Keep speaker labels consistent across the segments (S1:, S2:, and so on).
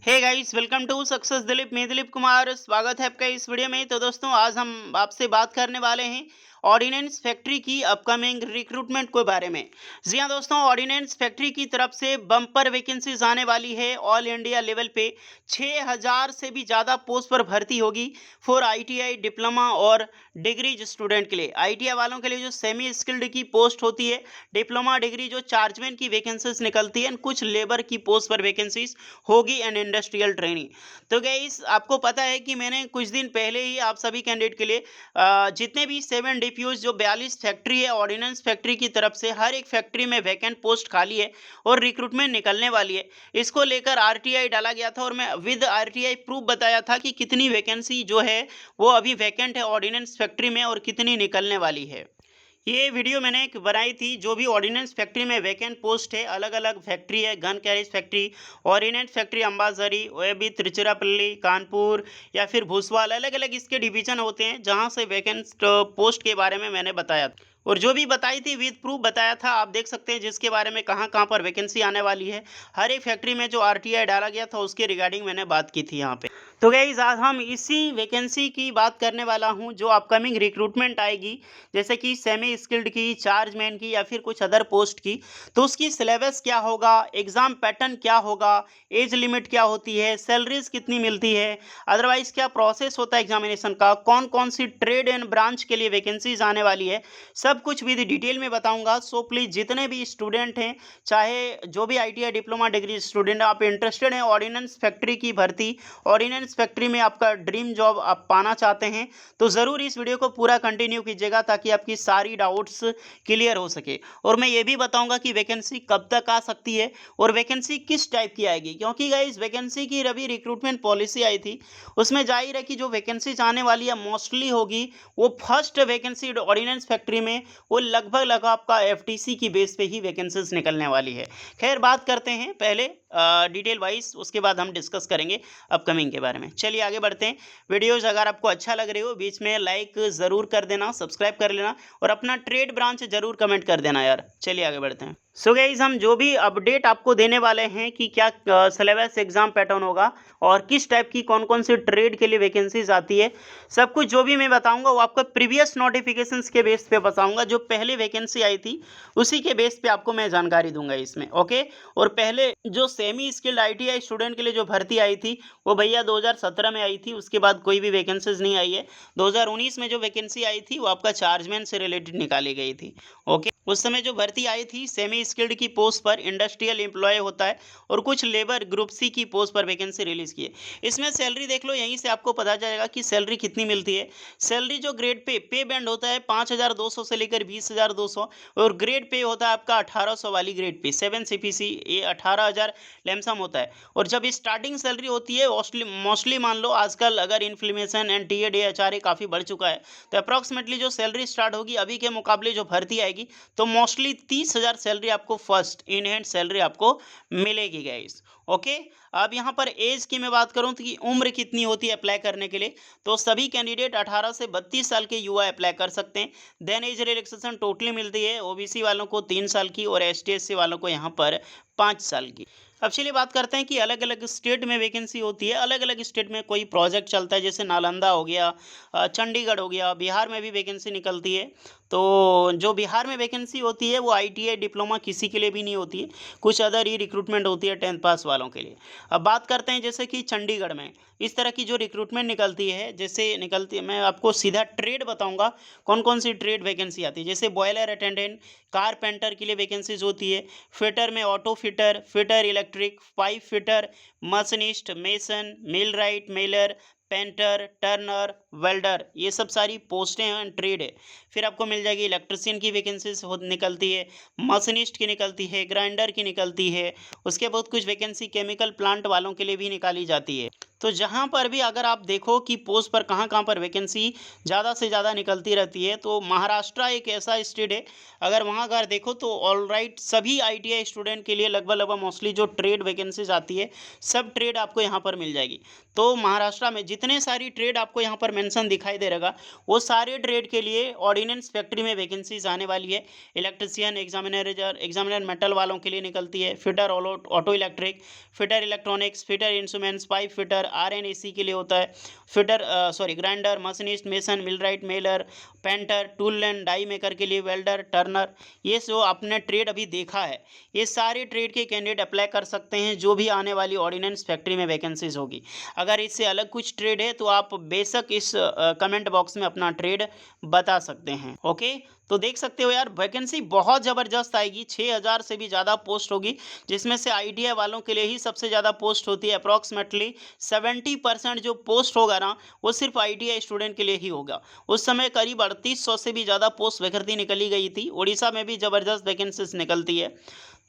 S1: Hey guys, welcome to success Dilip. मैं दिलीप कुमार, स्वागत है आपका इस वीडियो में। तो दोस्तों, आज हम आपसे बात करने वाले हैं ऑर्डिनेंस फैक्ट्री की अपकमिंग रिक्रूटमेंट के बारे में। जी हाँ दोस्तों, ऑर्डिनेंस फैक्ट्री की तरफ से बम्पर वैकेंसीज आने वाली है। ऑल इंडिया लेवल पे 6000 से भी ज़्यादा पोस्ट पर भर्ती होगी फॉर आईटीआई डिप्लोमा और डिग्री स्टूडेंट के लिए। आईटीआई वालों के लिए जो सेमी स्किल्ड की पोस्ट होती है, डिप्लोमा डिग्री जो चार्जमैन की वैकेंसीज निकलती है, कुछ लेबर की पोस्ट पर वैकेंसीज होगी एंड इंडस्ट्रियल ट्रेनिंग। तो गाइस, आपको पता है कि मैंने कुछ दिन पहले ही आप सभी कैंडिडेट के लिए जितने भी 7 डीपीयूज जो 42 फैक्ट्री है ऑर्डिनेंस फैक्ट्री की तरफ से, हर एक फैक्ट्री में वैकेंट पोस्ट खाली है और रिक्रूटमेंट निकलने वाली है। इसको लेकर आरटीआई डाला गया था और मैं विद आरटीआई प्रूफ बताया था कि कितनी वैकेंसी जो है वो अभी वैकेंट है ऑर्डिनेंस फैक्ट्री में और कितनी निकलने वाली है। ये वीडियो मैंने एक बनाई थी जो भी ऑर्डिनेंस फैक्ट्री में वैकेंट पोस्ट है। अलग अलग फैक्ट्री है, gun carriage factory, ordnance factory Ambazari, OAB Tiruchirappalli, Kanpur या फिर भूसवाल, अलग अलग इसके डिवीजन होते हैं जहां से वैकेंट पोस्ट के बारे में मैंने बताया और जो भी बताई थी विद प्रूफ बताया था। आप देख सकते हैं जिसके बारे में कहाँ कहाँ पर वैकेंसी आने वाली है। हर एक फैक्ट्री में जो आरटीआई डाला गया था उसके रिगार्डिंग मैंने बात की थी यहाँ पे। तो गाइस, आज हम इसी वैकेंसी की बात करने वाला हूँ जो अपकमिंग रिक्रूटमेंट आएगी, जैसे कि सेमी स्किल्ड की, चार्जमैन की या फिर कुछ अदर पोस्ट की। तो उसकी सिलेबस क्या होगा, एग्जाम पैटर्न क्या होगा, एज लिमिट क्या होती है, सैलरीज कितनी मिलती है, अदरवाइज क्या प्रोसेस होता है एग्जामिनेशन का, कौन कौन सी ट्रेड एंड ब्रांच के लिए वैकेंसीज आने वाली है, सब कुछ विद डिटेल में बताऊंगा। सो प्लीज़ जितने भी स्टूडेंट हैं, चाहे जो भी आईटीआई डिप्लोमा डिग्री स्टूडेंट आप इंटरेस्टेड हैं ऑर्डिनेंस फैक्ट्री की भर्ती, ऑर्डिनेंस फैक्ट्री में आपका ड्रीम जॉब आप पाना चाहते हैं, तो ज़रूर इस वीडियो को पूरा कंटिन्यू कीजिएगा ताकि आपकी सारी डाउट्स क्लियर हो सके। और मैं ये भी बताऊंगा कि वैकेंसी कब तक आ सकती है और वैकेंसी किस टाइप की आएगी, क्योंकि गाइस वैकेंसी की रवि रिक्रूटमेंट पॉलिसी आई थी, उसमें जाहिर है कि जो वैकेंसीज आने वाली है मोस्टली होगी वो फर्स्ट वैकेंसी ऑर्डिनेंस फैक्ट्री में, वो लगभग आपका एफटीसी की बेस पे ही वैकेंसीज निकलने वाली है। खैर, बात करते हैं पहले डिटेल वाइज, उसके बाद हम डिस्कस करेंगे अपकमिंग के बारे में। चलिए आगे बढ़ते हैं। वीडियोज अगर आपको अच्छा लग रही हो बीच में लाइक ज़रूर कर देना, सब्सक्राइब कर लेना और अपना ट्रेड ब्रांच ज़रूर कमेंट कर देना यार। चलिए आगे बढ़ते हैं। सो गाइस, हम जो भी अपडेट आपको देने वाले हैं कि क्या सिलेबस एग्जाम पैटर्न होगा और किस टाइप की कौन कौन सी ट्रेड के लिए वैकेंसीज आती है, सब कुछ जो भी मैं बताऊंगा वो आपको प्रीवियस नोटिफिकेशंस के बेस पे बताऊंगा। जो पहले वैकेंसी आई थी उसी के बेस पे आपको मैं जानकारी दूंगा इसमें, ओके। और पहले जो सेमी स्किल्ड आईटीआई स्टूडेंट के लिए जो भर्ती आई थी वो भैया 2017 में आई थी, उसके बाद कोई भी वैकेंसीज नहीं आई है। 2019 में जो वैकेंसी आई थी वो आपका चार्जमैन से रिलेटेड निकाली गई थी, ओके। उस समय जो भर्ती आई थी सेमी स्किल्ड की पोस्ट पर इंडस्ट्रियल एम्प्लॉय होता है और कुछ लेबर ग्रुप सी की पोस्ट पर वैकेंसी रिलीज की है। इसमें सैलरी देख लो, यहीं से आपको पता चलेगा कि सैलरी कितनी मिलती है। सैलरी जो ग्रेड पे बैंड होता है 5200 से लेकर 20200 और ग्रेड पे होता है आपका 1800 वाली ग्रेड पे 7 सीपीसी, ये 18000 लैमसम होता है। और जब स्टार्टिंग सैलरी होती है मोस्टली मान लो आजकल अगर इन्फ्लेमेशन एंड टीए डीएचआरए काफ़ी बढ़ चुका है, तो अप्रॉक्सीमेटली जो सैलरी स्टार्ट होगी अभी के मुकाबले जो भर्ती आएगी तो मोस्टली 30,000 सैलरी आपको फर्स्ट इन हैंड सैलरी आपको मिलेगी गाइस, ओके। अब यहाँ पर एज की मैं बात करूँ तो कि उम्र कितनी होती है अप्लाई करने के लिए, तो सभी कैंडिडेट 18 से 32 साल के युवा अप्लाई कर सकते हैं। देन एज रिलैक्सेशन टोटली मिलती है ओबीसी वालों को 3 साल की और एसटी एससी वालों को यहाँ पर 5 साल की। अब चलिए बात करते हैं कि अलग अलग स्टेट में वैकेंसी होती है। अलग अलग स्टेट में कोई प्रोजेक्ट चलता है, जैसे नालंदा हो गया, चंडीगढ़ हो गया, बिहार में भी वैकेंसी निकलती है। तो जो बिहार में वैकेंसी होती है वो आईटीआई डिप्लोमा किसी के लिए भी नहीं होती है, कुछ अदर ही रिक्रूटमेंट होती है 10th पास वालों के लिए। अब बात करते हैं जैसे कि चंडीगढ़ में इस तरह की जो रिक्रूटमेंट निकलती है, जैसे निकलती है, मैं आपको सीधा ट्रेड बताऊंगा कौन कौन सी ट्रेड वैकेंसी आती है। जैसे बॉयलर अटेंडेंट, कारपेंटर के लिए वैकेंसीज होती है। फिटर में auto fitter, fitter electric, pipe fitter, machinist, mason, millwright, मेलर, पेंटर, टर्नर, वेल्डर, ये सब सारी पोस्टें हैं, ट्रेड है। फिर आपको मिल जाएगी इलेक्ट्रिशियन की वैकेंसीज निकलती है, मशीनिस्ट की निकलती है, ग्राइंडर की निकलती है। उसके बाद कुछ वैकेंसी केमिकल प्लांट वालों के लिए भी निकाली जाती है। तो जहाँ पर भी अगर आप देखो कि पोस्ट पर कहाँ-कहाँ पर वैकेंसी ज़्यादा से ज़्यादा निकलती रहती है, तो महाराष्ट्र एक ऐसा स्टेट है, अगर वहाँ अगर देखो तो ऑलराइट सभी आईटीआई स्टूडेंट के लिए लगभग-लगभग मोस्टली जो ट्रेड वैकेंसीज़ आती है, सब ट्रेड आपको यहाँ पर मिल जाएगी। तो महाराष्ट्र में जितने सारी ट्रेड आपको यहाँ पर मेंशन दिखाई दे रहेगा, वो सारे ट्रेड के लिए ऑर्डिनेंस फैक्ट्री में वैकेंसीज़ आने वाली है। इलेक्ट्रीशियन, एग्जामिनर मेटल वालों के लिए निकलती है, fitter auto electric, fitter electronics, fitter instruments, pipe fitter, RNAC के लिए होता है, fitter grinder, machinist, mason, millwright, मेलर, painter, tool and die maker के लिए वेल्डर, टर्नर, ये जो आपने ट्रेड अभी देखा है, ये सारे ट्रेड के कैंडिडेट अप्लाई कर सकते हैं जो भी आने वाली ऑर्डिनेंस फैक्ट्री में वैकेंसीज होगी। अगर इससे अलग कुछ ट्रेड है तो आप बेशक इस कमेंट बॉक्स में अपना ट्रेड बता सकते हैं। ओके, तो देख सकते हो यार, वैकेंसी बहुत ज़बरदस्त आएगी, 6000 से भी ज़्यादा पोस्ट होगी, जिसमें से आईटीआई वालों के लिए ही सबसे ज़्यादा पोस्ट होती है। अप्रॉक्सीमेटली 70% जो पोस्ट होगा ना, वो सिर्फ आईटीआई स्टूडेंट के लिए ही होगा। उस समय करीब 3800 से भी ज़्यादा पोस्ट वैकेंसी निकली गई थी। उड़ीसा में भी ज़बरदस्त वैकेंसीज निकलती है,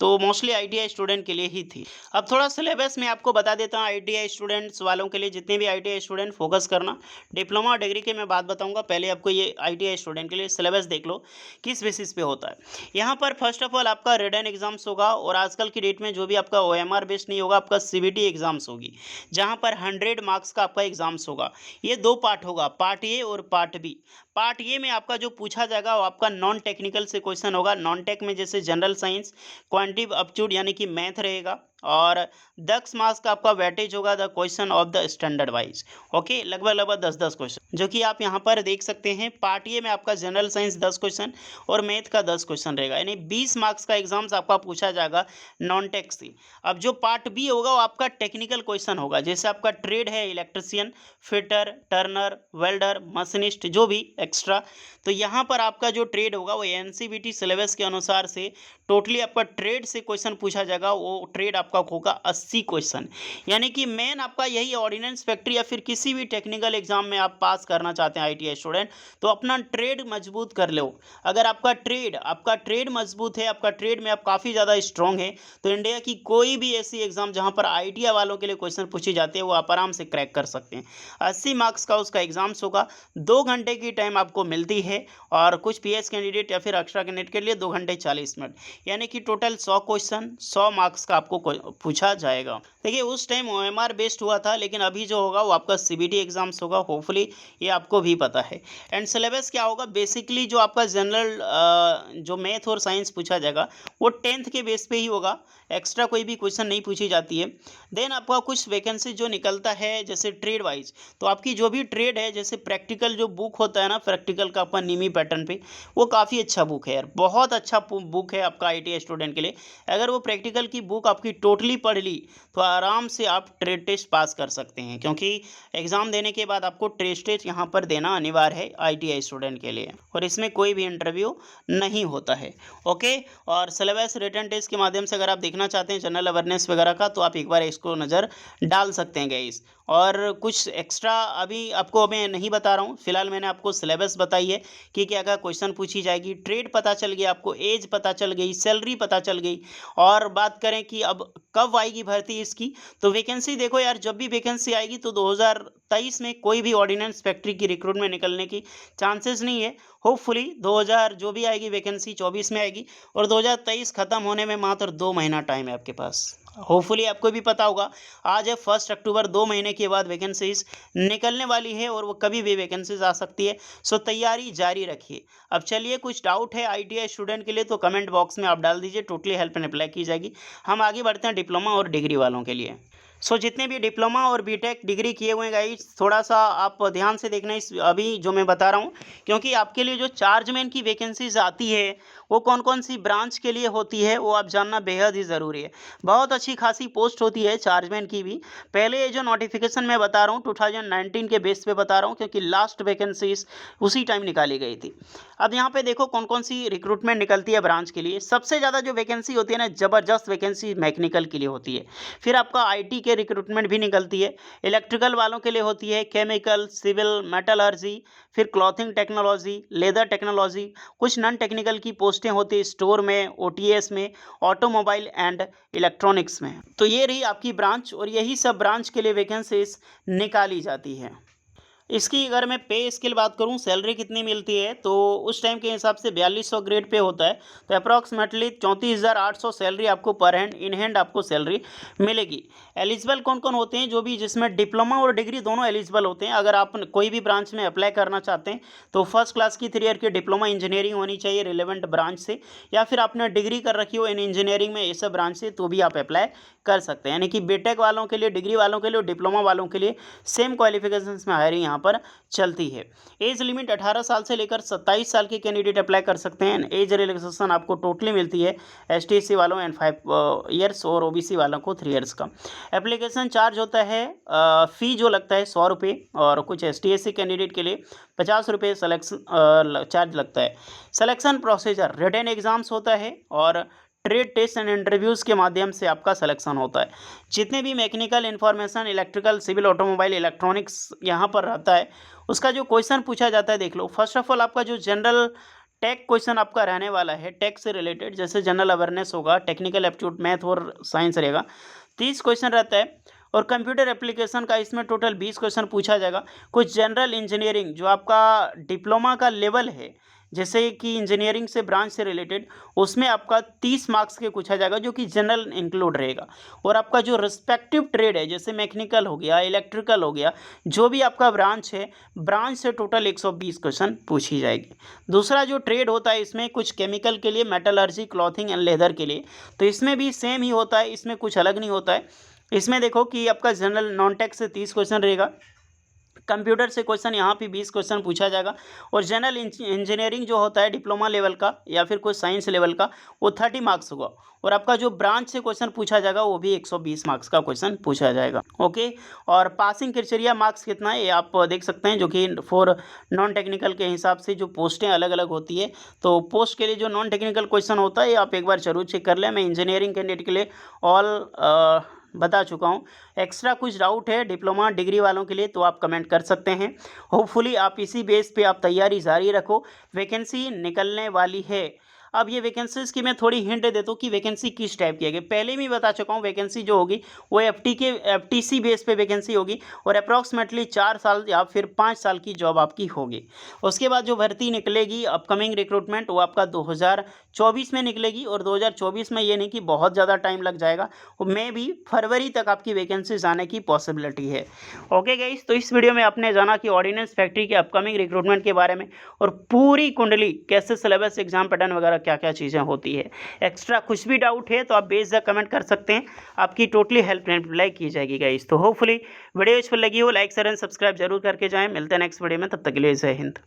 S1: तो मोस्टली आईटीआई स्टूडेंट के लिए ही थी। अब थोड़ा सिलेबस मैं आपको बता देता हूँ आईटीआई स्टूडेंट्स वालों के लिए। जितने भी आईटीआई स्टूडेंट फोकस करना, डिप्लोमा और डिग्री के मैं बात बताऊंगा, पहले आपको ये आईटीआई स्टूडेंट के लिए सिलेबस देख लो किस बेसिस पे होता है। यहाँ पर फर्स्ट ऑफ ऑल आपका रिटन एग्जाम्स होगा, और आजकल की डेट में जो भी आपका ओएमआर बेस्ड नहीं होगा, आपका सीबीटी एग्जाम्स होगी, जहाँ पर 100 मार्क्स का आपका एग्जाम्स होगा। ये दो पार्ट होगा, पार्ट ए और पार्ट बी। पार्ट ए में आपका जो पूछा जाएगा वो आपका नॉन टेक्निकल से क्वेश्चन होगा। नॉन टेक में जैसे जनरल साइंस, क्वांटिव अपट्यूड यानी कि मैथ रहेगा, और 10 मार्क्स का आपका वेटेज होगा the question of the standard wise. Okay, लगभग 10-10 क्वेश्चन जो कि आप यहाँ पर देख सकते हैं। पार्ट ए में आपका जनरल साइंस 10 क्वेश्चन और मैथ का 10 क्वेश्चन रहेगा, यानी 20 मार्क्स का एग्जाम्स आपका पूछा जाएगा नॉन टेक से। अब जो पार्ट बी होगा वो आपका टेक्निकल क्वेश्चन होगा, जैसे आपका ट्रेड है electrician, fitter, Turner, welder, machinist, जो भी एक्स्ट्रा। तो यहाँ पर आपका जो ट्रेड होगा वो एनसीवीटी सिलेबस के अनुसार से टोटली आपका ट्रेड से क्वेश्चन पूछा जाएगा, वो ट्रेड आपका होगा 80 क्वेश्चन। यानी कि मेन आपका यही ऑर्डिनेंस फैक्ट्री या फिर किसी भी टेक्निकल एग्जाम में आप पास करना चाहते हैं आईटीआई स्टूडेंट, तो अपना ट्रेड मजबूत कर लो। अगर आपका ट्रेड मजबूत है, आपका ट्रेड में आप काफ़ी ज़्यादा स्ट्रॉन्ग है, तो इंडिया की कोई भी ऐसी एग्जाम जहाँ पर आईटीआई वालों के लिए क्वेश्चन पूछे जाते हैं वो आप आराम से क्रैक कर सकते हैं। 80 मार्क्स का उसका एग्जाम्स होगा, 2 घंटे की टाइम आपको मिलती है, और कुछ पीएस कैंडिडेट या फिर एक्स्ट्रा कैंडिडेट के लिए 2 घंटे 40 मिनट, यानी कि टोटल 100 क्वेश्चन 100 मार्क्स का आपको पूछा जाएगा। देखिए उस टाइम ओएमआर बेस्ड हुआ था, लेकिन अभी जो होगा वो आपका सीबीटी एग्जाम्स होगा, होपफुली ये आपको भी पता है। एंड सिलेबस क्या होगा, बेसिकली जो आपका जनरल जो मैथ और साइंस पूछा जाएगा वो 10th के बेस पे ही होगा, एक्स्ट्रा कोई भी क्वेश्चन नहीं पूछी जाती है। देन आपका कुछ वैकेंसी जो निकलता है जैसे ट्रेड वाइज, तो आपकी जो भी ट्रेड है, जैसे प्रैक्टिकल जो बुक होता है ना, प्रैक्टिकल का आपका निमी पैटर्न पे, वो काफ़ी अच्छा बुक है यार, बहुत अच्छा बुक है आपका आईटीआई स्टूडेंट के लिए। अगर वो प्रैक्टिकल की बुक आपकी टोटली पढ़ ली तो आराम से आप ट्रेड टेस्ट पास कर सकते हैं, क्योंकि एग्ज़ाम देने के बाद आपको ट्रेड टेस्ट यहाँ पर देना अनिवार्य है आईटीआई स्टूडेंट के लिए, और इसमें कोई भी इंटरव्यू नहीं होता है। ओके, और सिलेबस रिटन टेस्ट के माध्यम से अगर आप देखना चाहते हैं जनरल अवेयरनेस वगैरह का, तो आप एक बार इसको नज़र डाल सकते हैं गाइस। और कुछ एक्स्ट्रा अभी आपको मैं नहीं बता रहा हूँ, फिलहाल मैंने आपको सिलेबस बताई है कि क्या क्या क्वेश्चन पूछी जाएगी, ट्रेड पता चल गया आपको, एज पता चल गई, सैलरी पता चल गई। और बात करें कि अब कब आएगी भर्ती इसकी, तो वैकेंसी देखो यार, जब भी वैकेंसी आएगी तो 2023 में कोई भी ऑर्डिनेंस फैक्ट्री की रिक्रूटमेंट निकलने की चांसेस नहीं है। होपफुली 2000 जो भी आएगी वैकेंसी 24 में आएगी, और 2023 खत्म होने में मात्र 2 महीना टाइम है आपके पास। होपफुली आपको भी पता होगा, आज है 1 अक्टूबर, 2 महीने के बाद वैकेंसीज निकलने वाली है, और वो कभी भी वैकेंसीज आ सकती है। सो तैयारी जारी रखिए। अब चलिए, कुछ डाउट है आईटीआई स्टूडेंट के लिए तो कमेंट बॉक्स में आप डाल दीजिए, टोटली हेल्प एंड अप्लाई की जाएगी। हम आगे बढ़ते हैं डिप्लोमा और डिग्री वालों के लिए। जितने भी डिप्लोमा और बीटेक डिग्री किए हुए हैं गाइस, थोड़ा सा आप ध्यान से देखना इस अभी जो मैं बता रहा हूँ, क्योंकि आपके लिए जो चार्जमैन की वैकेंसीज आती है वो कौन कौन सी ब्रांच के लिए होती है वो आप जानना बेहद ही ज़रूरी है। बहुत अच्छी खासी पोस्ट होती है चार्जमैन की भी। पहले ये जो नोटिफिकेशन मैं बता रहा हूँ 2019 के बेस पे बता रहा हूँ, क्योंकि लास्ट वैकेंसीज उसी टाइम निकाली गई थी। अब यहाँ पे देखो कौन कौन सी रिक्रूटमेंट निकलती है ब्रांच के लिए। सबसे ज़्यादा जो वैकेंसी होती है ना, ज़बरदस्त वैकेंसी मैकेनिकल के लिए होती है। फिर आपका आईटी के रिक्रूटमेंट भी निकलती है, इलेक्ट्रिकल वालों के लिए होती है, केमिकल, सिविल, मेटलर्जी, फिर क्लॉथिंग टेक्नोलॉजी, लेदर टेक्नोलॉजी, कुछ नॉन टेक्निकल की पोस्ट पोस्टें होती है स्टोर में, ओटीएस में, ऑटोमोबाइल एंड इलेक्ट्रॉनिक्स में। तो ये रही आपकी ब्रांच और यही सब ब्रांच के लिए वैकेंसीज निकाली जाती है। इसकी अगर मैं पे स्केल बात करूं, सैलरी कितनी मिलती है, तो उस टाइम के हिसाब से 4200 ग्रेड पे होता है, तो अप्रॉक्सीमेटली 34,800 सैलरी आपको पर हैंड इन हैंड आपको सैलरी मिलेगी। एलिजिबल कौन कौन होते हैं, जो भी जिसमें डिप्लोमा और डिग्री दोनों एलिजिबल होते हैं। अगर आप कोई भी ब्रांच में अप्लाई करना चाहते हैं तो फर्स्ट क्लास की 3 ईयर की डिप्लोमा इंजीनियरिंग होनी चाहिए रिलेवेंट ब्रांच से, या फिर आपने डिग्री कर रखी हो इन इंजीनियरिंग में ऐसे ब्रांच से, तो भी आप अप्लाई कर सकते हैं। यानी कि बीटेक वालों के लिए, डिग्री वालों के लिए और डिप्लोमा वालों के लिए सेम क्वालिफिकेशंस में हायरिंग यहाँ पर चलती है। एज लिमिट 18 साल से लेकर 27 साल के कैंडिडेट अप्लाई कर सकते हैं। एज रिलैक्सेशन आपको टोटली मिलती है एसटीएससी वालों एंड 5 ईयर्स और ओबीसी वालों को 3 ईयर्स का। एप्लीकेशन चार्ज होता है, फ़ी जो लगता है 100 रुपये, और कुछ एसटीएससी कैंडिडेट के लिए 50 रुपये सलेक्शन चार्ज लगता है। सिलेक्शन प्रोसीजर रिटन एग्जाम्स होता है और ट्रेड टेस्ट एंड इंटरव्यूज़ के माध्यम से आपका सिलेक्शन होता है। जितने भी mechanical, information, electrical, civil, automobile, electronics यहाँ पर रहता है, उसका जो क्वेश्चन पूछा जाता है देख लो। फर्स्ट ऑफ ऑल आपका जो जनरल टेक क्वेश्चन आपका रहने वाला है, टेक से रिलेटेड, जैसे जनरल अवेयरनेस होगा, टेक्निकल एप्टीट्यूड, मैथ और साइंस रहेगा, 30 क्वेश्चन रहता है। और कंप्यूटर एप्लीकेशन का इसमें टोटल 20 क्वेश्चन पूछा जाएगा। कुछ जनरल इंजीनियरिंग जो आपका डिप्लोमा का लेवल है, जैसे कि इंजीनियरिंग से ब्रांच से रिलेटेड, उसमें आपका 30 मार्क्स के पूछा जाएगा, जो कि जनरल इंक्लूड रहेगा। और आपका जो रिस्पेक्टिव ट्रेड है, जैसे मैकेनिकल हो गया, इलेक्ट्रिकल हो गया, जो भी आपका ब्रांच है, ब्रांच से टोटल 120 क्वेश्चन पूछी जाएगी। दूसरा जो ट्रेड होता है, इसमें कुछ केमिकल के लिए, मेटलर्जी, क्लॉथिंग एंड लेदर के लिए, तो इसमें भी सेम ही होता है, इसमें कुछ अलग नहीं होता है। इसमें देखो कि आपका जनरल नॉन टेक से 30 क्वेश्चन रहेगा, कंप्यूटर से क्वेश्चन यहाँ पे 20 क्वेश्चन पूछा जाएगा, और जनरल इंजीनियरिंग जो होता है डिप्लोमा लेवल का या फिर कोई साइंस लेवल का, वो 30 मार्क्स होगा। और आपका जो ब्रांच से क्वेश्चन पूछा जाएगा वो भी 120 मार्क्स का क्वेश्चन पूछा जाएगा। ओके, और पासिंग क्राइटेरिया मार्क्स कितना है ये आप देख सकते हैं, जो कि फॉर नॉन टेक्निकल के हिसाब से जो पोस्टें अलग अलग होती है, तो पोस्ट के लिए जो नॉन टेक्निकल क्वेश्चन होता है, आप एक बार जरूर चेक कर लें। मैं इंजीनियरिंग कैंडिडेट के लिए ऑल बता चुका हूँ। एक्स्ट्रा कुछ डाउट है डिप्लोमा डिग्री वालों के लिए तो आप कमेंट कर सकते हैं। होपफुली आप इसी बेस पे आप तैयारी जारी रखो, वैकेंसी निकलने वाली है। अब ये वैकेंसीज़ की मैं थोड़ी हिंट देता हूँ कि वैकेंसी किस टाइप की है। पहले भी बता चुका हूँ, वैकेंसी जो होगी वो एफटीसी बेस पे वैकेंसी होगी, और अप्रॉक्सीमेटली 4 साल या फिर 5 साल की जॉब आपकी होगी। उसके बाद जो भर्ती निकलेगी अपकमिंग रिक्रूटमेंट, वो आपका 2024 में निकलेगी, और 2024 में ये नहीं कि बहुत ज़्यादा टाइम लग जाएगा, मे भी फरवरी तक आपकी वैकेंसीज आने की पॉसिबिलिटी है। ओके गाइस, तो इस वीडियो में आपने जाना कि ऑर्डिनेंस फैक्ट्री के अपकमिंग रिक्रूटमेंट के बारे में, और पूरी कुंडली कैसे सिलेबस, एग्जाम पैटर्न वगैरह क्या क्या चीज़ें होती है। एक्स्ट्रा कुछ भी डाउट है तो आप बेझिझक कमेंट कर सकते हैं, आपकी टोटली हेल्प रिप्लाई की जाएगी गाइस। तो होपफुली वीडियो यूजफुल लगी हो, लाइक शेयर एंड सब्सक्राइब जरूर करके जाएं। मिलते हैं नेक्स्ट वीडियो में, तब तक के लिए जय हिंद।